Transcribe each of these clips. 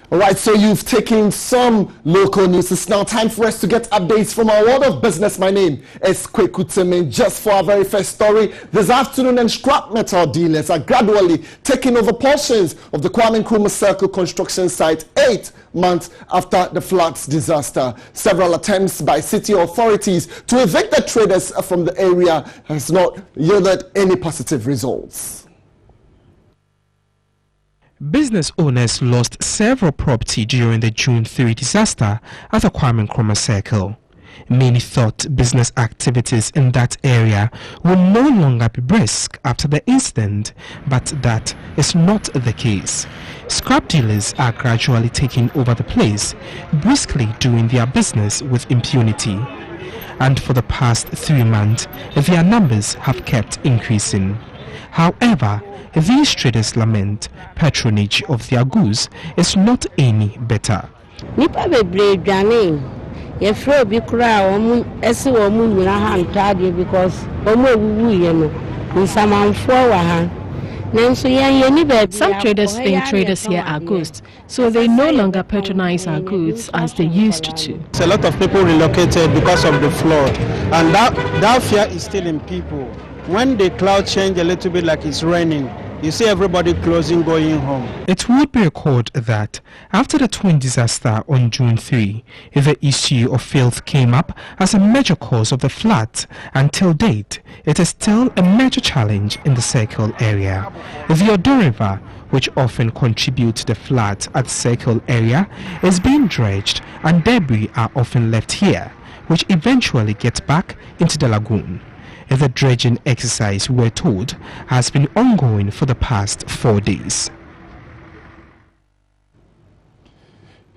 All right, so you've taken some local news. It's now time for us to get updates from our world of business. My name is Kweku Temen. Just for our very first story this afternoon, and scrap metal dealers are gradually taking over portions of the Kwame Nkrumah Circle construction site 8 months after the floods disaster. Several attempts by city authorities to evict the traders from the area has not yielded any positive results. Business owners lost several property during the June 3 disaster at the Kwame Nkrumah Circle. Many thought business activities in that area would no longer be brisk after the incident, but that is not the case. Scrap dealers are gradually taking over the place, briskly doing their business with impunity. And for the past 3 months, their numbers have kept increasing. However, these traders lament patronage of their goods is not any better. Some traders think traders here are ghosts, so they no longer patronize our goods as they used to. A lot of people relocated because of the flood, and that fear is still in people. When the cloud change a little bit like it's raining, you see everybody closing, going home. It would be recalled that after the twin disaster on June 3, the issue of filth came up as a major cause of the flood. Until date, it is still a major challenge in the Circle area. The Odo River, which often contributes to the flood at the Circle area, is being dredged and debris are often left here, which eventually gets back into the lagoon. The dredging exercise, we're told, has been ongoing for the past 4 days.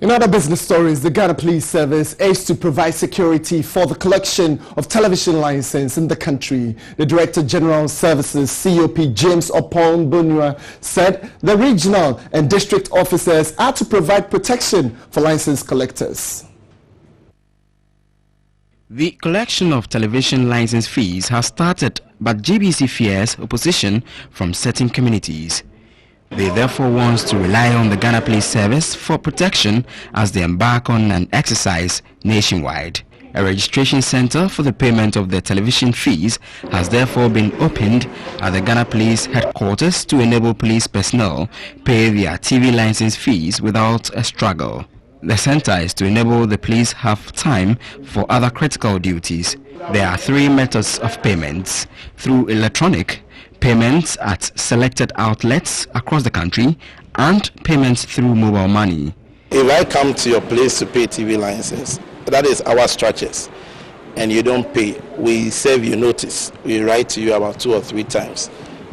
In other business stories, the Ghana Police Service aims to provide security for the collection of television licenses in the country. The Director General Services, COP James Opon Bonua, said the regional and district officers are to provide protection for license collectors. The collection of television license fees has started, but GBC fears opposition from certain communities. They therefore want to rely on the Ghana Police Service for protection as they embark on an exercise nationwide. A registration center for the payment of the television fees has therefore been opened at the Ghana Police headquarters to enable police personnel pay their TV license fees without a struggle. The center is to enable the police have time for other critical duties. There are 3 methods of payments: through electronic, payments at selected outlets across the country, and payments through mobile money. If I come to your place to pay TV license, that is our structures, and you don't pay, we serve you notice. We write to you about 2 or 3 times.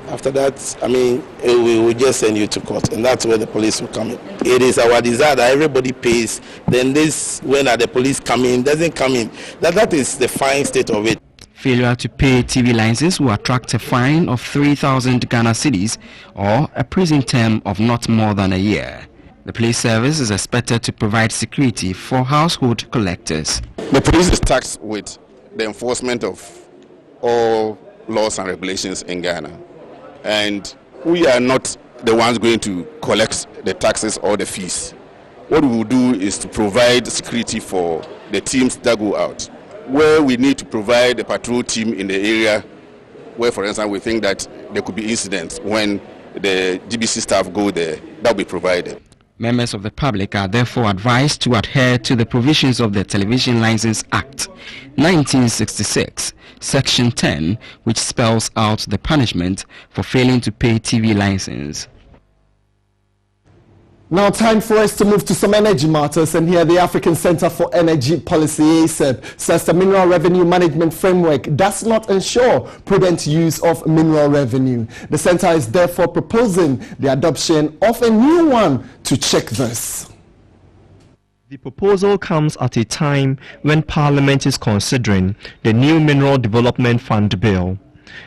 After that, we will just send you to court, and that's where the police will come in. It is our desire that everybody pays. Then this, when the police come in, doesn't come in. That is the fine state of it. Failure to pay TV licenses will attract a fine of 3,000 Ghana cedis or a prison term of not more than a year. The police service is expected to provide security for household collectors. The police is tasked with the enforcement of all laws and regulations in Ghana. And we are not the ones going to collect the taxes or the fees. What we will do is to provide security for the teams that go out. Where we need to provide a patrol team in the area, where, for instance, we think that there could be incidents when the GBC staff go there, that will be provided. Members of the public are therefore advised to adhere to the provisions of the Television License Act 1966, Section 10, which spells out the punishment for failing to pay TV license. Now time for us to move to some energy matters, and here the African Center for Energy Policy, ACEP, says the Mineral Revenue Management Framework does not ensure prudent use of mineral revenue. The center is therefore proposing the adoption of a new one to check this. The proposal comes at a time when Parliament is considering the new Mineral Development Fund bill.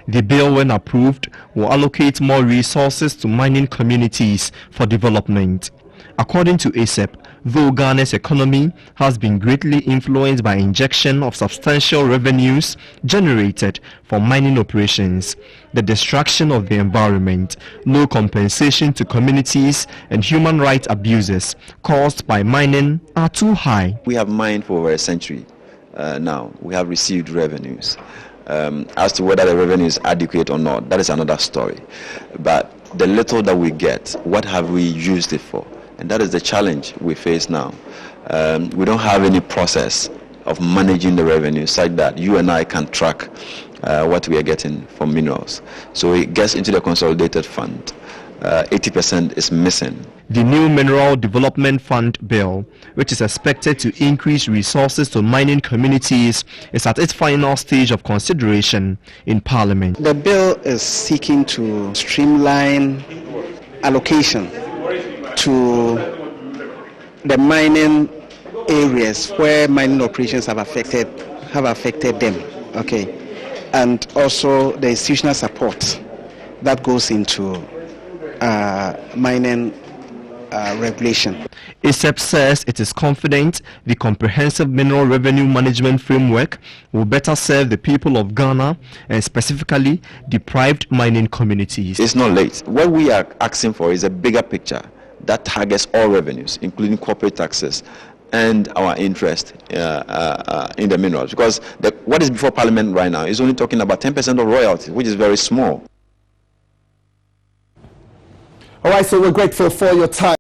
The bill, when approved, will allocate more resources to mining communities for development. According to ACEP, Though Ghana's economy has been greatly influenced by injection of substantial revenues generated from mining operations, the destruction of the environment, no compensation to communities, and human rights abuses caused by mining are too high. We have mined for over a century now. We have received revenues. As to whether the revenue is adequate or not, that is another story. But the little that we get, what have we used it for? And that is the challenge we face now. We don't have any process of managing the revenue such that you and I can track what we are getting from minerals. So it gets into the consolidated fund. 80% is missing. The new Mineral Development Fund bill, which is expected to increase resources to mining communities, is at its final stage of consideration in Parliament. The bill is seeking to streamline allocation to the mining areas where mining operations have affected them, okay, and also the institutional support that goes into mining regulation. ISEP says it is confident the comprehensive mineral revenue management framework will better serve the people of Ghana and specifically deprived mining communities. It's not late. What we are asking for is a bigger picture that targets all revenues, including corporate taxes and our interest in the minerals. Because what is before Parliament right now is only talking about 10% of royalties, which is very small. All right, so we're grateful for your time.